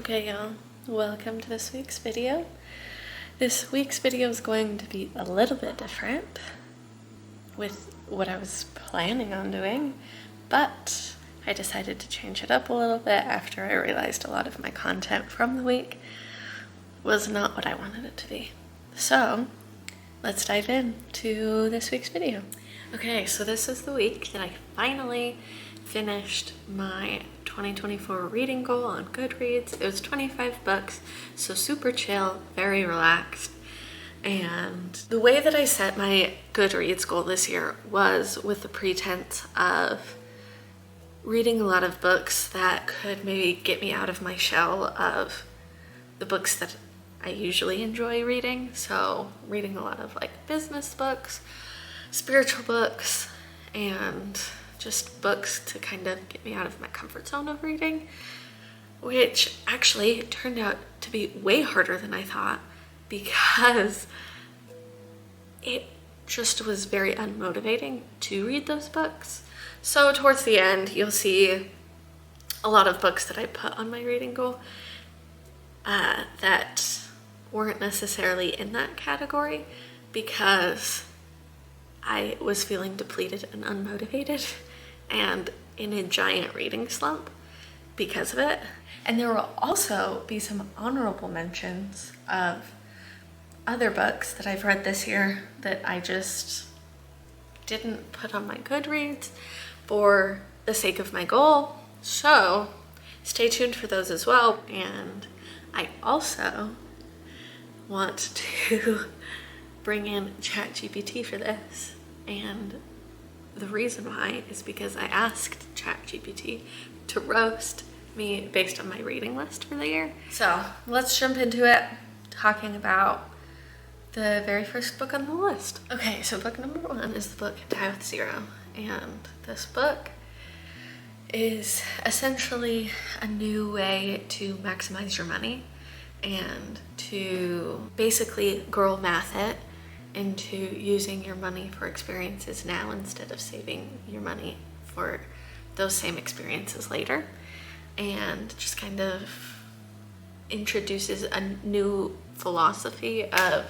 Okay, y'all, welcome to this week's video. This week's video is going to be a little bit different with what I was planning on doing, but I decided to change it up a little bit after I realized a lot of my content from the week was not what I wanted it to be. So let's dive into this week's video. Okay, so this is the week that I finally finished my 2024 reading goal on Goodreads. It was 25 books, so super chill, very relaxed. And the way that I set my Goodreads goal this year was with the pretense of reading a lot of books that could maybe get me out of my shell of the books that I usually enjoy reading. So reading a lot of like business books, spiritual books, and just books to kind of get me out of my comfort zone of reading, which actually turned out to be way harder than I thought because it just was very unmotivating to read those books. So towards the end, you'll see a lot of books that I put on my reading goal that weren't necessarily in that category because I was feeling depleted and unmotivated and in a giant reading slump because of it. And there will also be some honorable mentions of other books that I've read this year that I just didn't put on my Goodreads for the sake of my goal. So stay tuned for those as well. And I also want to bring in ChatGPT for this, and the reason why is because I asked ChatGPT to roast me based on my reading list for the year. So let's jump into it, talking about the very first book on the list. Okay, so book number 1 is the book Die with Zero, and this book is essentially a new way to maximize your money and to basically girl math it into using your money for experiences now instead of saving your money for those same experiences later, and just kind of introduces a new philosophy of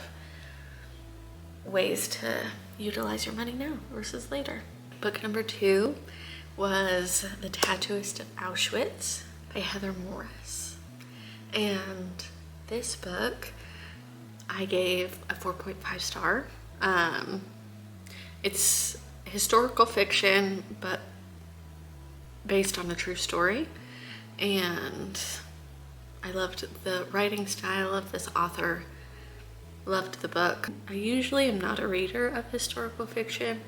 ways to utilize your money now versus later. Book number 2 was The Tattooist of Auschwitz by Heather Morris, and this book I gave a 4.5 star. It's historical fiction, but based on a true story. And I loved the writing style of this author, loved the book. I usually am not a reader of historical fiction,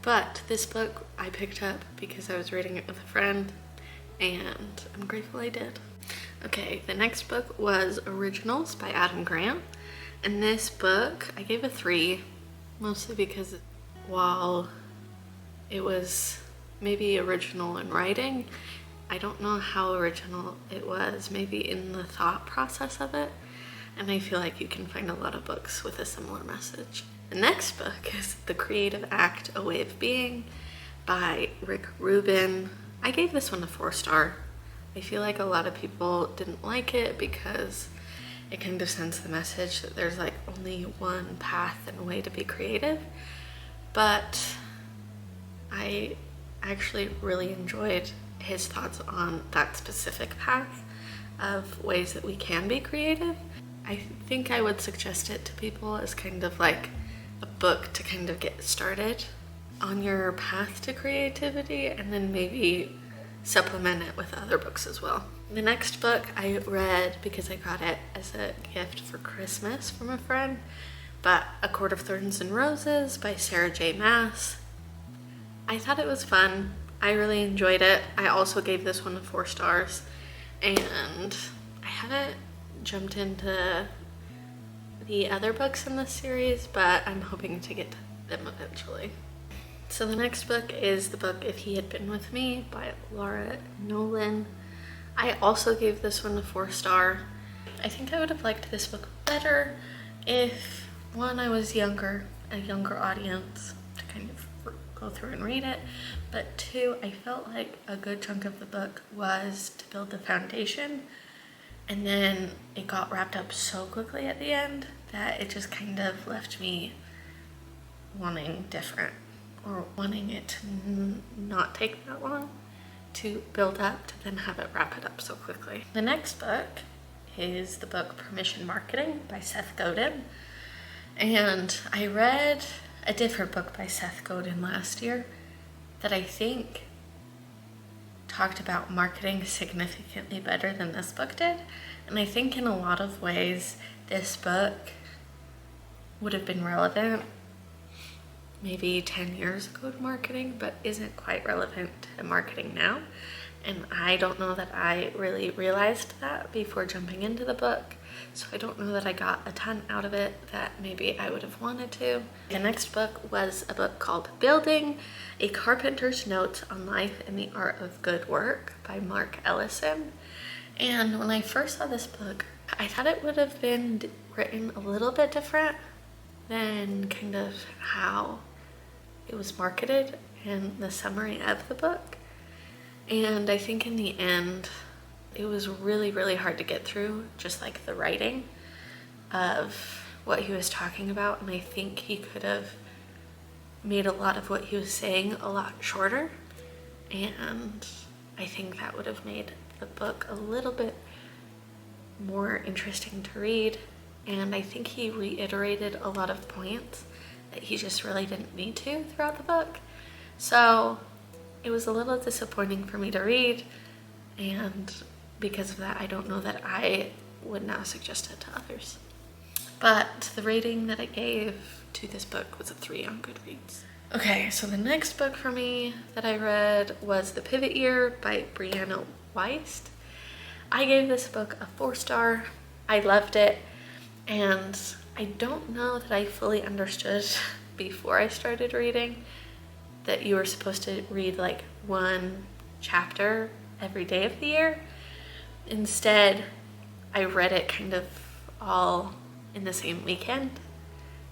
but this book I picked up because I was reading it with a friend, and I'm grateful I did. Okay, the next book was Originals by Adam Grant. And this book, I gave a 3, mostly because while it was maybe original in writing, I don't know how original it was, maybe in the thought process of it. And I feel like you can find a lot of books with a similar message. The next book is The Creative Act, A Way of Being by Rick Rubin. I gave this one a 4 star. I feel like a lot of people didn't like it because it kind of sends the message that there's like only one path and way to be creative. But I actually really enjoyed his thoughts on that specific path of ways that we can be creative. I think I would suggest it to people as kind of like a book to kind of get started on your path to creativity, and then maybe supplement it with other books as well. The next book I read because I got it as a gift for Christmas from a friend, but A Court of Thorns and Roses by Sarah J. Maas. I thought it was fun. I really enjoyed it. I also gave this one 4 stars, and I haven't jumped into the other books in this series, but I'm hoping to get to them eventually. So the next book is the book If He Had Been With Me by Laura Nolan. I also gave this one a 4 star. I think I would have liked this book better if, one, I was younger, a younger audience to kind of go through and read it, but 2, I felt like a good chunk of the book was to build the foundation And then it got wrapped up so quickly at the end that it just kind of left me wanting different, or wanting it to not take that long to build up to then have it wrap it up so quickly. The next book is the book Permission Marketing by Seth Godin. And I read a different book by Seth Godin last year that I think talked about marketing significantly better than this book did. And I think in a lot of ways, this book would have been relevant maybe 10 years ago to marketing, but isn't quite relevant to marketing now. And I don't know that I really realized that before jumping into the book. So I don't know that I got a ton out of it that maybe I would have wanted to. The next book was a book called Building, A Carpenter's Notes on Life and the Art of Good Work by Mark Ellison. And when I first saw this book, I thought it would have been written a little bit different than kind of how it was marketed in the summary of the book. And I think in the end, it was really, really hard to get through, just like the writing of what he was talking about. And I think he could have made a lot of what he was saying a lot shorter. And I think that would have made the book a little bit more interesting to read. And I think he reiterated a lot of points that he just really didn't need to throughout the book. So it was a little disappointing for me to read, and because of that, I don't know that I would now suggest it to others. But the rating that I gave to this book was a 3 on Goodreads. Okay, so the next book for me that I read was The Pivot Year by Brianna Wiest. I gave this book a 4-star. I loved it, and I don't know that I fully understood before I started reading that you were supposed to read like one chapter every day of the year. Instead, I read it kind of all in the same weekend.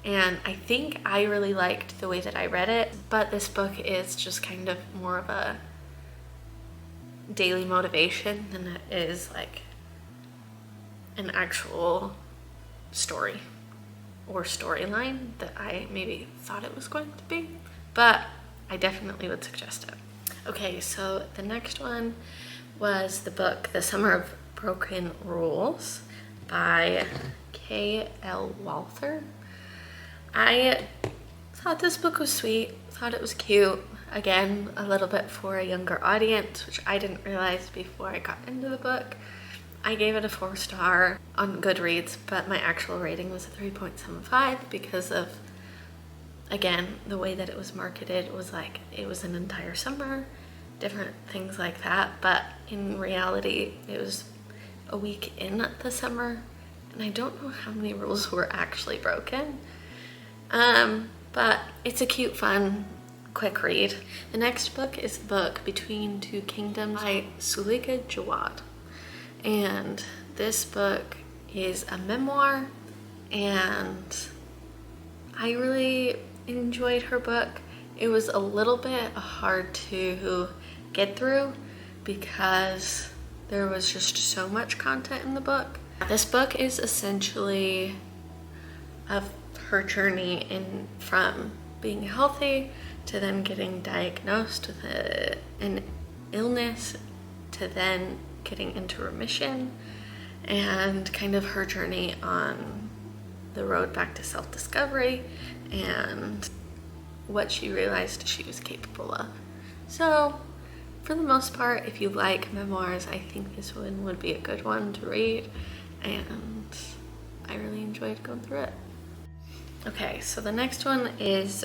And I think I really liked the way that I read it, but this book is just kind of more of a daily motivation than it is like an actual story or storyline that I maybe thought it was going to be. But I definitely would suggest it. Okay, so the next one was the book The Summer of Broken Rules by K.L. Walther. I thought this book was sweet, thought it was cute. Again, a little bit for a younger audience, which I didn't realize before I got into the book. I gave it a 4-star on Goodreads, but my actual rating was a 3.75 because of, again, the way that it was marketed was like it was an entire summer, different things like that. But in reality, it was a week in the summer, and I don't know how many rules were actually broken. But it's a cute, fun, quick read. The next book is the book Between Two Kingdoms by Sulika Jawad. And this book is a memoir, and I really enjoyed her book. It was a little bit hard to get through because there was just so much content in the book. This book is essentially of her journey from being healthy to then getting diagnosed with an illness to then getting into remission, and kind of her journey on the road back to self-discovery and what she realized she was capable of. So for the most part, if you like memoirs, I think this one would be a good one to read, and I really enjoyed going through it. Okay, so the next one is,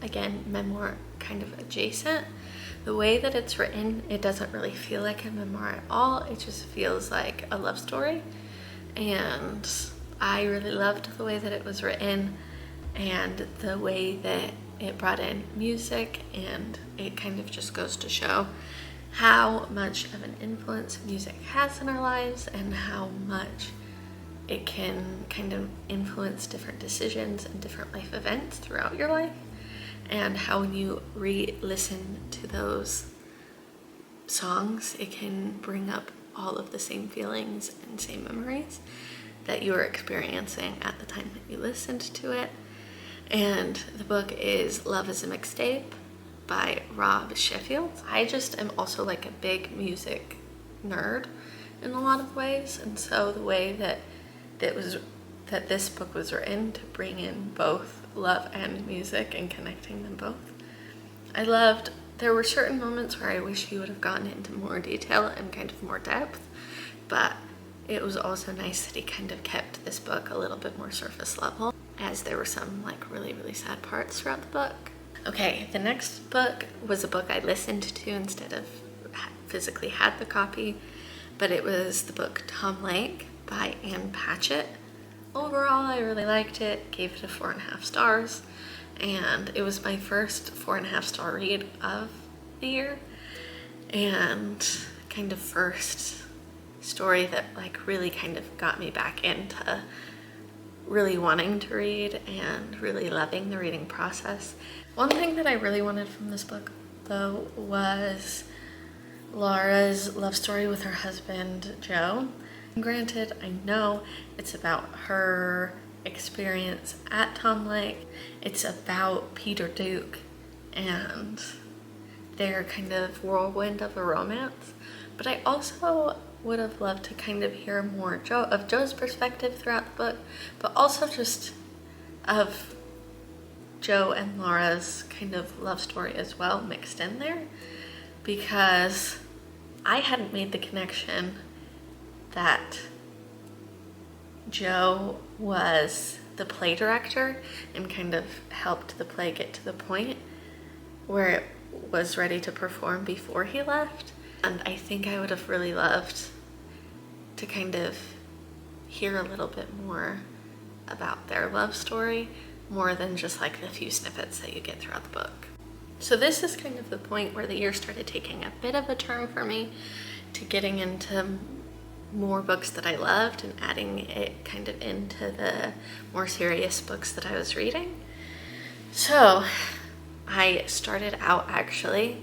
again, memoir kind of adjacent. The way that it's written, it doesn't really feel like a memoir at all. It just feels like a love story. And I really loved the way that it was written and the way that it brought in music, and it kind of just goes to show how much of an influence music has in our lives and how much it can kind of influence different decisions and different life events throughout your life, and how when you re-listen to those songs, it can bring up all of the same feelings and same memories that you were experiencing at the time that you listened to it. And the book is Love is a Mixtape by Rob Sheffield. I just am also like a big music nerd in a lot of ways, and so the way that this book was written to bring in both love and music and connecting them both, I loved. There were certain moments where I wish he would have gotten into more detail and kind of more depth, but it was also nice that he kind of kept this book a little bit more surface level, as there were some like really, really sad parts throughout the book. Okay, the next book was a book I listened to instead of physically had the copy, but it was the book Tom Lake by Ann Patchett. Overall, I really liked it, gave it a 4.5 stars, and it was my first 4.5 star read of the year, and kind of first story that like really kind of got me back into really wanting to read and really loving the reading process. One thing that I really wanted from this book, though, was Laura's love story with her husband, Joe. Granted, I know it's about her experience at Tom Lake. It's about Peter Duke and their kind of whirlwind of a romance. But I also would have loved to kind of hear more of Joe's perspective throughout the book, but also just of Joe and Laura's kind of love story as well mixed in there, because I hadn't made the connection that Joe was the play director and kind of helped the play get to the point where it was ready to perform before he left. And I think I would have really loved to kind of hear a little bit more about their love story, more than just like the few snippets that you get throughout the book. So this is kind of the point where the year started taking a bit of a turn for me to getting into more books that I loved and adding it kind of into the more serious books that I was reading. So I started out actually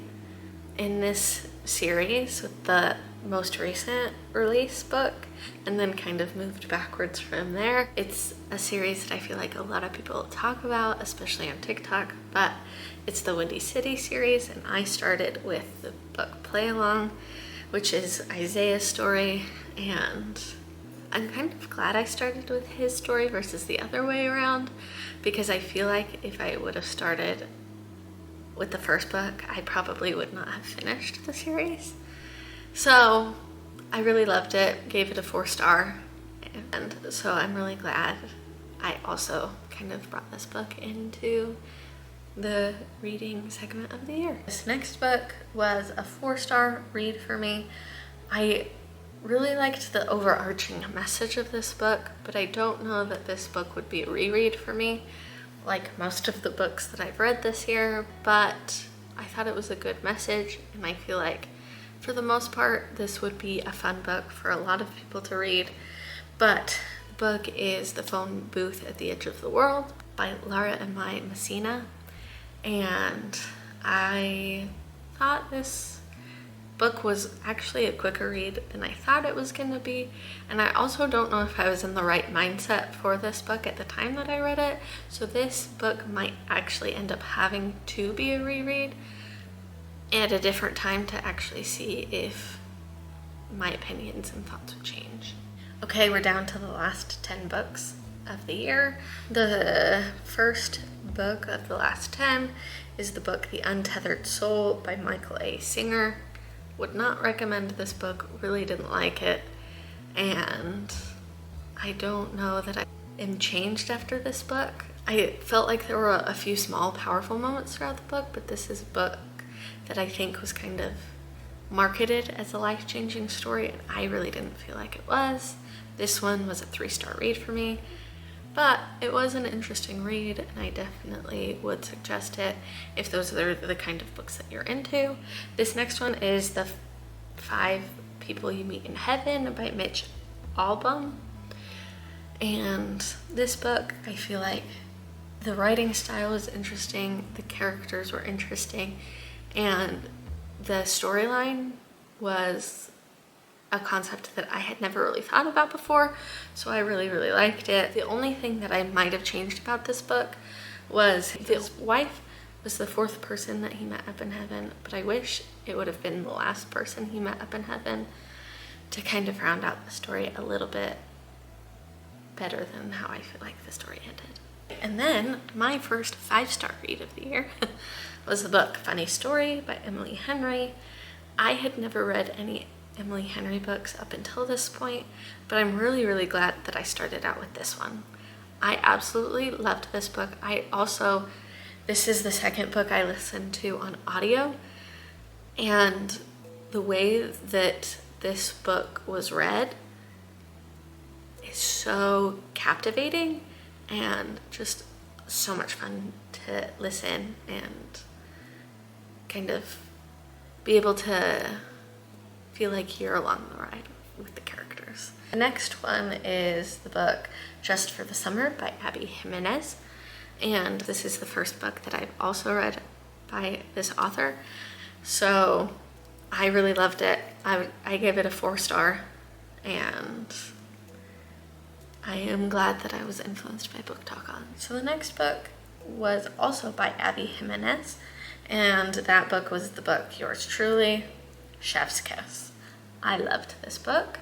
in this series with the most recent release book, and then kind of moved backwards from there. It's a series that I feel like a lot of people talk about, especially on TikTok, but it's the Windy City series, and I started with the book Play Along, which is Isaiah's story, and I'm kind of glad I started with his story versus the other way around, because I feel like if I would have started with the first book, I probably would not have finished the series. So I really loved it, gave it a 4-star, and so I'm really glad I also kind of brought this book into the reading segment of the year. This next book was a 4-star read for me. I really liked the overarching message of this book, but I don't know that this book would be a reread for me, like most of the books that I've read this year, but I thought it was a good message, and I feel like for the most part this would be a fun book for a lot of people to read. But the book is The Phone Booth at the Edge of the World by Lara and Mai Messina, and I thought this book was actually a quicker read than I thought it was going to be, and I also don't know if I was in the right mindset for this book at the time that I read it, so this book might actually end up having to be a reread at a different time to actually see if my opinions and thoughts would change. Okay, we're down to the last 10 books of the year. The first book of the last 10 is the book The Untethered Soul by Michael A. Singer. Would not recommend this book, really didn't like it, and I don't know that I am changed after this book. I felt like there were a few small powerful moments throughout the book, but this is a book that I think was kind of marketed as a life-changing story, and I really didn't feel like it was. This one was a 3-star read for me, but it was an interesting read, and I definitely would suggest it if those are the kind of books that you're into. This next one is The 5 People You Meet in Heaven by Mitch Albom, and this book, I feel like the writing style was interesting, the characters were interesting, and the storyline was a concept that I had never really thought about before, so I really, really liked it. The only thing that I might have changed about this book was his wife was the fourth person that he met up in heaven, but I wish it would have been the last person he met up in heaven to kind of round out the story a little bit better than how I feel like the story ended. And then my first 5-star read of the year was the book Funny Story by Emily Henry. I had never read any Emily Henry books up until this point, but I'm really, really glad that I started out with this one. I absolutely loved this book. This is the second book I listened to on audio, and the way that this book was read is so captivating and just so much fun to listen and kind of be able to feel like you're along the ride with the characters. The next one is the book Just for the Summer by Abby Jimenez, and this is the first book that I've also read by this author, so I really loved it. I gave it a 4-star, and I am glad that I was influenced by Book Talk On. So the next book was also by Abby Jimenez, and that book was the book Yours Truly, Chef's Kiss. I loved this book.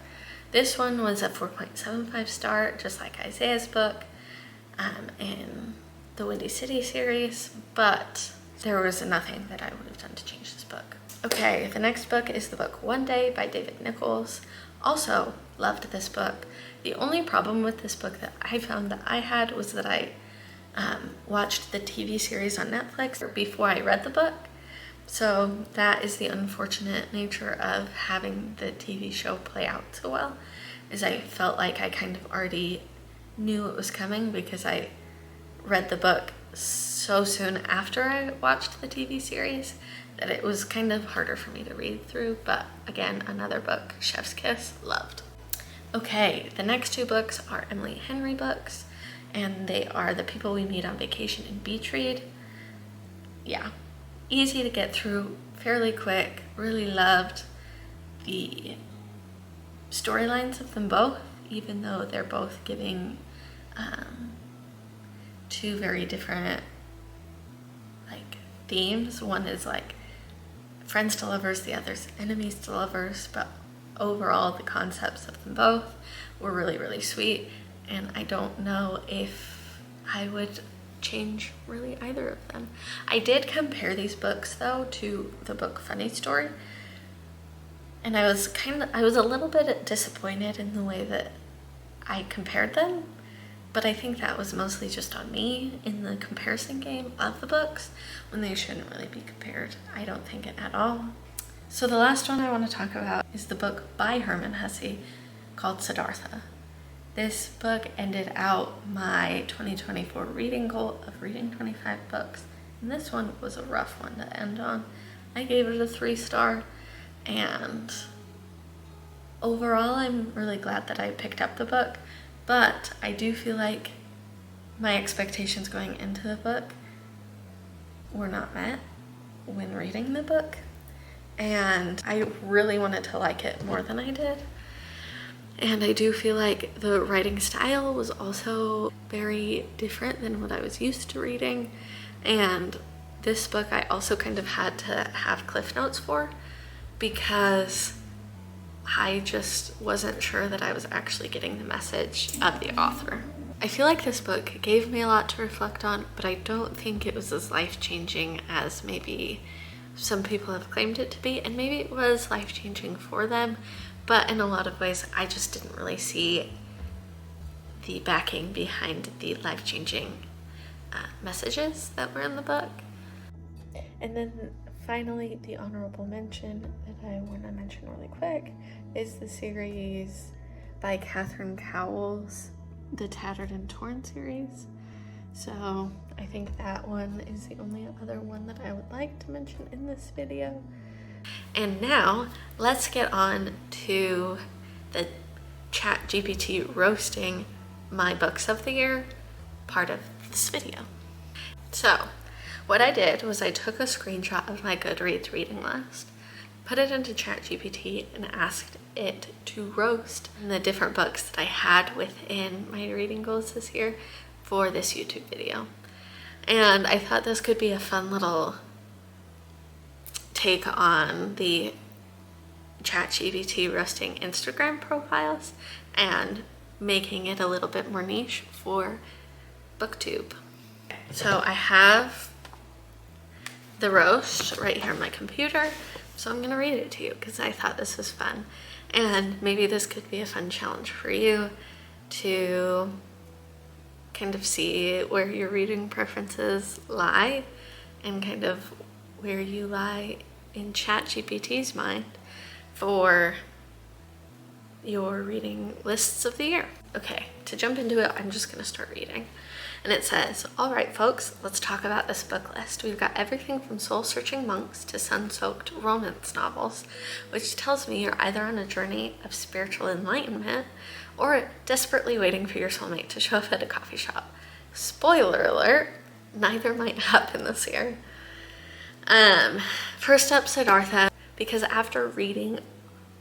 This one was a 4.75 star, just like Isaiah's book in the Windy City series, but there was nothing that I would have done to change this book. Okay, the next book is the book One Day by David Nichols. Also loved this book. The only problem with this book that I found that I had was that I watched the TV series on Netflix before I read the book. So that is the unfortunate nature of having the TV show play out so well, is I felt like I kind of already knew it was coming because I read the book so soon after I watched the TV series that it was kind of harder for me to read through. But again, another book, Chef's Kiss, loved. Okay, the next 2 books are Emily Henry books, and they are The People We Meet on Vacation and Beach Read. Yeah, easy to get through, fairly quick. Really loved the storylines of them both, even though they're both giving 2 very different themes. One is friends to lovers, the other's enemies to lovers, but overall the concepts of them both were really, really sweet, and I don't know if I would change really either of them. I did compare these books though to the book Funny Story, and I was a little bit disappointed in the way that I compared them, but I think that was mostly just on me in the comparison game of the books when they shouldn't really be compared. I don't think it at all. So the last one I want to talk about is the book by Herman Hesse called Siddhartha. This book ended out my 2024 reading goal of reading 25 books, and this one was a rough one to end on. I gave it a 3-star, and overall I'm really glad that I picked up the book, but I do feel like my expectations going into the book were not met when reading the book, and I really wanted to like it more than I did. And I do feel like the writing style was also very different than what I was used to reading. And this book I also kind of had to have cliff notes for because I just wasn't sure that I was actually getting the message of the author. I feel like this book gave me a lot to reflect on, but I don't think it was as life-changing as maybe some people have claimed it to be, and maybe it was life-changing for them, but in a lot of ways I just didn't really see the backing behind the life-changing messages that were in the book. And then finally, the honorable mention that I want to mention really quick is the series by Catherine Cowles, the Tattered and Torn series. So I think that one is the only other one that I would like to mention in this video. And now let's get on to the ChatGPT roasting my books of the year part of this video. So what I did was I took a screenshot of my Goodreads reading list put it into ChatGPT and asked it to roast the different books that I had within my reading goals this year for this YouTube video. And I thought this could be a fun little take on the ChatGPT roasting Instagram profiles and making it a little bit more niche for BookTube. So I have the roast right here on my computer, so I'm gonna read it to you because I thought this was fun, and maybe this could be a fun challenge for you to kind of see where your reading preferences lie and kind of where you lie in ChatGPT's mind for your reading lists of the year. Okay, to jump into it, I'm just gonna start reading. And it says, all right, folks, let's talk about this book list. We've got everything from soul-searching monks to sun-soaked romance novels, which tells me you're either on a journey of spiritual enlightenment or desperately waiting for your soulmate to show up at a coffee shop. Spoiler alert, neither might happen this year. First up, Siddhartha, because after reading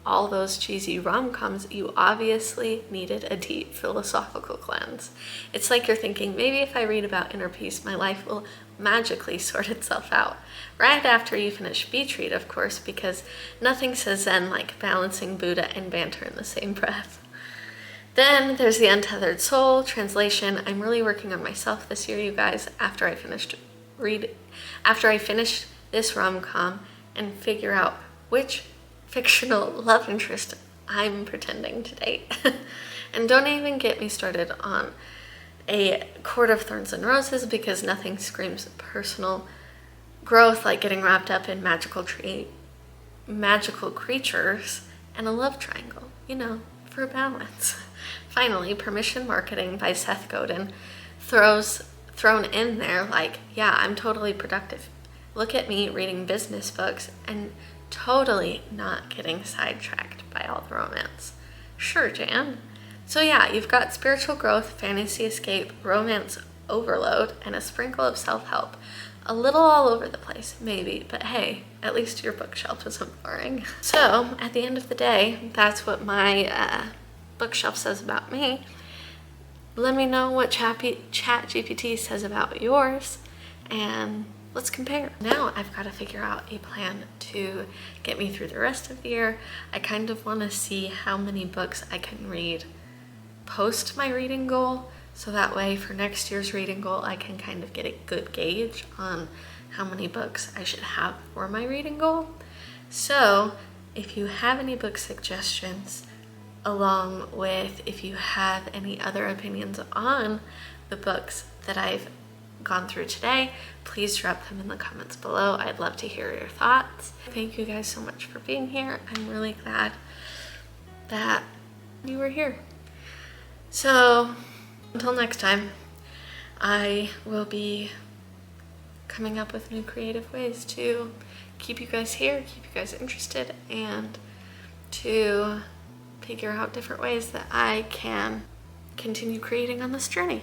all those cheesy rom-coms, you obviously needed a deep philosophical cleanse. It's like you're thinking, maybe if I read about inner peace, my life will magically sort itself out. Right after you finish Beach Read, of course, because nothing says Zen like balancing Buddha and banter in the same breath. Then there's The Untethered Soul, translation. I'm really working on myself this year, you guys, after I finish this rom-com and figure out which fictional love interest I'm pretending to date. And don't even get me started on A Court of Thorns and Roses, because nothing screams personal growth like getting wrapped up in magical creatures and a love triangle, you know, for balance. Finally, Permission Marketing by Seth Godin thrown in there like, yeah, I'm totally productive. Look at me reading business books and totally not getting sidetracked by all the romance. Sure, Jan. So yeah, you've got spiritual growth, fantasy escape, romance overload, and a sprinkle of self-help. A little all over the place, maybe, but hey, at least your bookshelf isn't boring. So at the end of the day, that's what my bookshelf says about me. Let me know what ChatGPT says about yours, and let's compare. Now I've got to figure out a plan to get me through the rest of the year. I kind of want to see how many books I can read post my reading goal, so that way for next year's reading goal I can kind of get a good gauge on how many books I should have for my reading goal. So if you have any book suggestions, along with if you have any other opinions on the books that I've gone through today, please drop them in the comments below. I'd love to hear your thoughts. Thank you guys so much for being here. I'm really glad that you were here. So until next time, I will be coming up with new creative ways to keep you guys here, keep you guys interested, and to figure out different ways that I can continue creating on this journey.